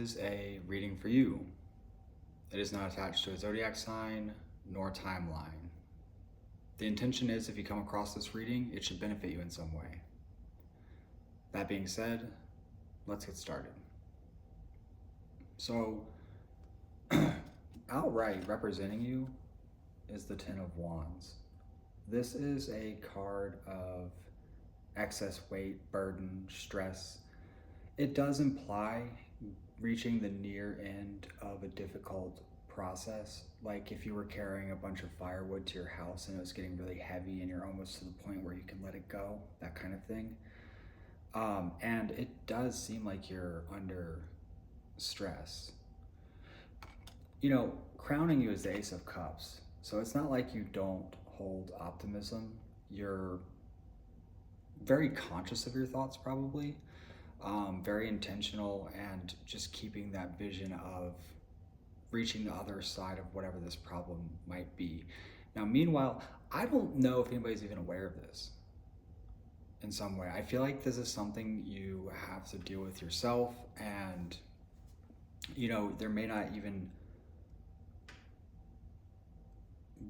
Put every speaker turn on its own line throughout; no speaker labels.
is a reading for you. It is not attached to a zodiac sign nor timeline. The intention is if you come across this reading, it should benefit you in some way. That being said, let's get started. So, outright representing you is the Ten of Wands. This is a card of excess weight, burden, stress. It does imply reaching the near end of a difficult process. Like if you were carrying a bunch of firewood to your house and it was getting really heavy and you're almost to the point where you can let it go, that kind of thing. And it does seem like you're under stress. You know, crowning you is the Ace of Cups. So it's not like you don't hold optimism. You're very conscious of your thoughts, probably. Very intentional, and just keeping that vision of reaching the other side of whatever this problem might be. Now, meanwhile, I don't know if anybody's even aware of this in some way. I feel like this is something you have to deal with yourself, and you know, there may not even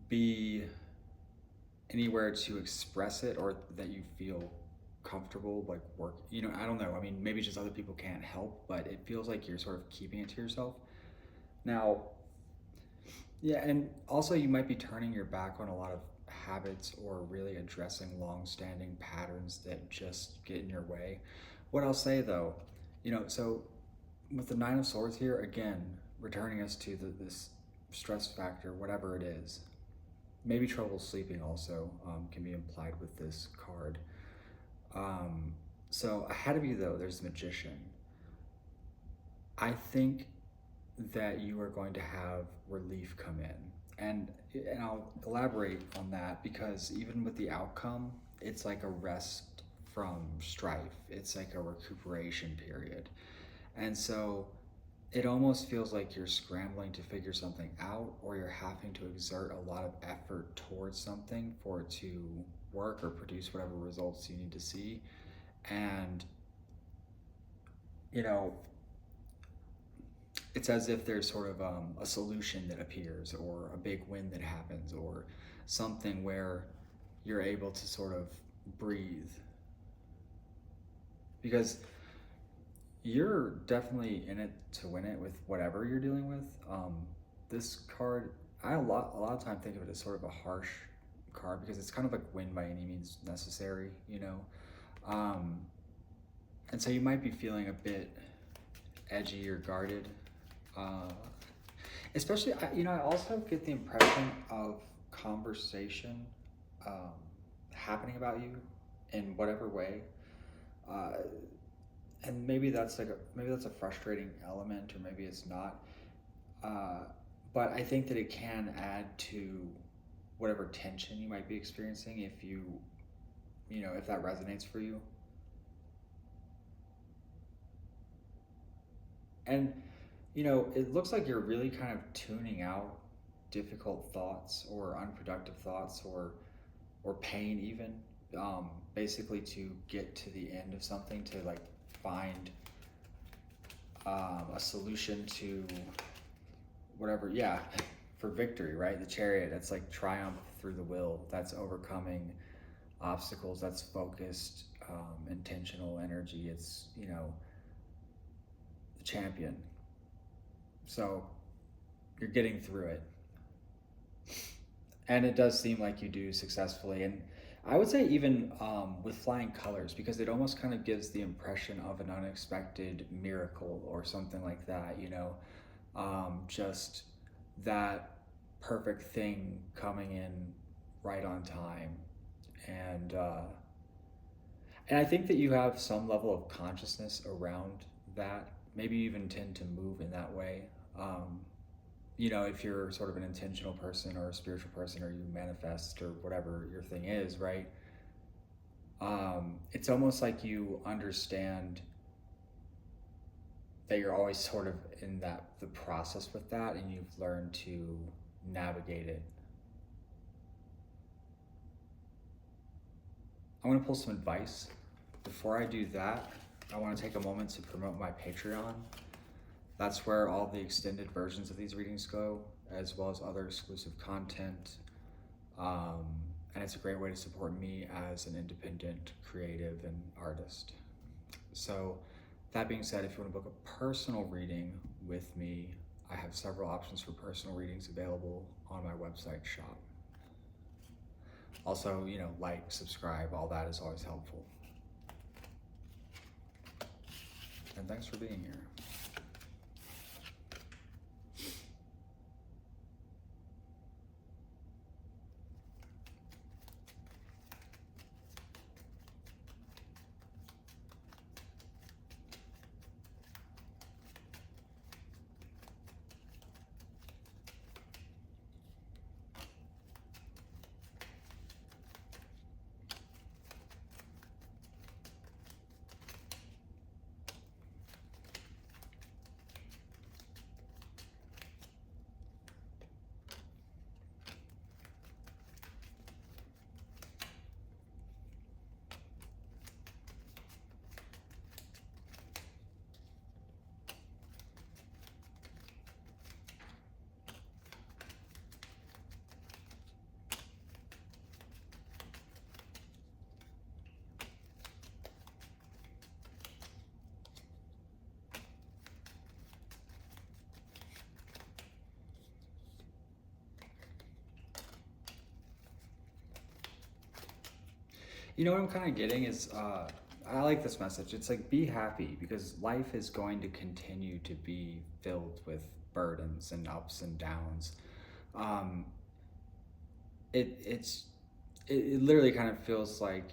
be anywhere to express it or that you feel comfortable like work, you know, I don't know, I mean, maybe just other people can't help, but it feels like you're sort of keeping it to yourself now. Yeah, and also you might be turning your back on a lot of habits or really addressing long-standing patterns that just get in your way. What I'll say though, you know, so with the Nine of Swords here, again, returning us to this stress factor, whatever it is. Maybe trouble sleeping also can be implied with this card. So ahead of you though, there's the Magician. I think that you are going to have relief come in. And I'll elaborate on that because even with the outcome, it's like a rest from strife. It's like a recuperation period. And so it almost feels like you're scrambling to figure something out, or you're having to exert a lot of effort towards something for it to work or produce whatever results you need to see. And, you know, it's as if there's sort of a solution that appears, or a big win that happens, or something where you're able to sort of breathe. Because you're definitely in it to win it with whatever you're dealing with. This card, I a lot of time think of it as sort of a harsh card because it's kind of like win by any means necessary, you know. And so you might be feeling a bit edgy or guarded. Especially, you know, I also get the impression of conversation happening about you in whatever way. And maybe that's a frustrating element, or maybe it's not. But I think that it can add to whatever tension you might be experiencing if if that resonates for you. And you know, it looks like you're really kind of tuning out difficult thoughts or unproductive thoughts or pain even, basically to get to the end of something, to like find a solution to whatever, yeah, for victory, right? The Chariot, that's like triumph through the will, that's overcoming obstacles, that's focused, intentional energy, it's, you know, the Champion. So you're getting through it. And it does seem like you do successfully. And I would say even with flying colors, because it almost kind of gives the impression of an unexpected miracle or something like that, you know, just that perfect thing coming in right on time. And I think that you have some level of consciousness around that. Maybe you even tend to move in that way. You know, if you're sort of an intentional person or a spiritual person, or you manifest or whatever your thing is, right? It's almost like you understand that you're always sort of in the process with that, and you've learned to navigate it. I want to pull some advice. Before I do that, I want to take a moment to promote my Patreon. That's where all the extended versions of these readings go, as well as other exclusive content. Um, and it's a great way to support me as an independent creative and artist. So, that being said, if you want to book a personal reading with me, I have several options for personal readings available on my website shop. Also, like, subscribe, all that is always helpful. And thanks for being here. You know what I'm kind of getting is, I like this message. It's like, be happy, because life is going to continue to be filled with burdens and ups and downs. Um, it literally kind of feels like,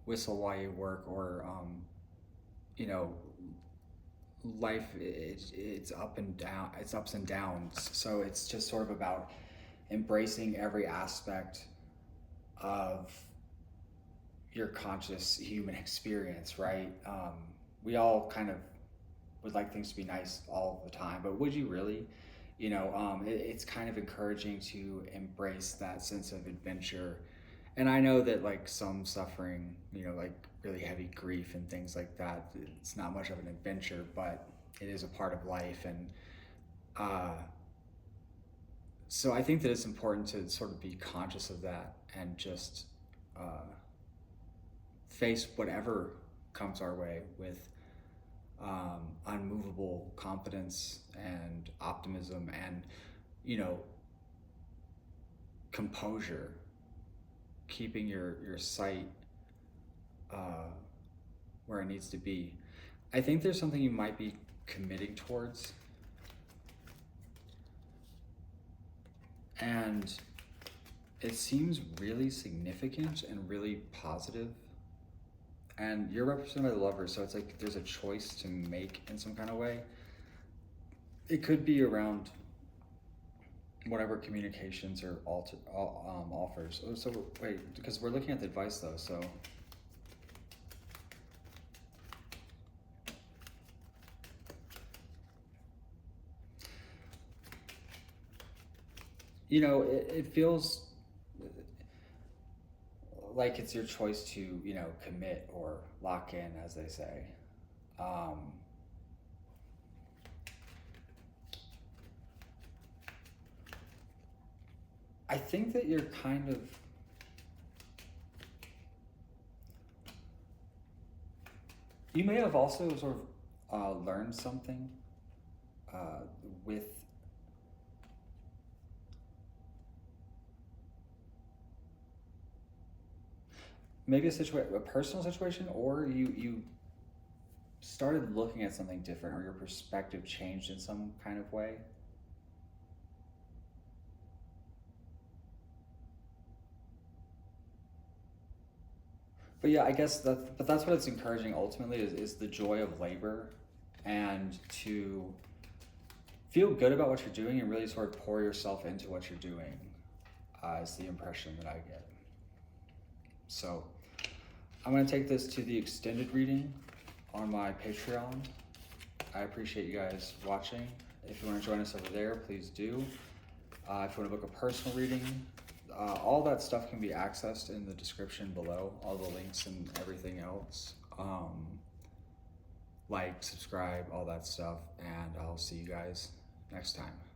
whistle while you work, or, you know, life, it's up and down, it's ups and downs. So it's just sort of about embracing every aspect of your conscious human experience, right? We all kind of would like things to be nice all the time, but would you really? It's kind of encouraging to embrace that sense of adventure. And I know that, like, some suffering, like really heavy grief and things like that, it's not much of an adventure, but it is a part of life. And uh, so I think that it's important to sort of be conscious of that and just uh, face whatever comes our way with unmovable confidence and optimism and, you know, composure, keeping your sight where it needs to be. I think there's something you might be committing towards, and it seems really significant and really positive. And you're represented by the Lovers, so it's like there's a choice to make in some kind of way. It could be around whatever communications or offers. Oh, so wait, because we're looking at the advice though, so it feels like it's your choice to, commit or lock in, as they say. Um, I think that you're kind of, you may have also sort of learned something with maybe a personal situation, or you started looking at something different, or your perspective changed in some kind of way. But yeah, I guess that's what it's encouraging ultimately, is the joy of labor, and to feel good about what you're doing and really sort of pour yourself into what you're doing, is the impression that I get. So I'm going to take this to the extended reading on my Patreon. I appreciate you guys watching. If you want to join us over there, please do. If you want to book a personal reading, all that stuff can be accessed in the description below, all the links and everything else. like, subscribe, all that stuff, and I'll see you guys next time.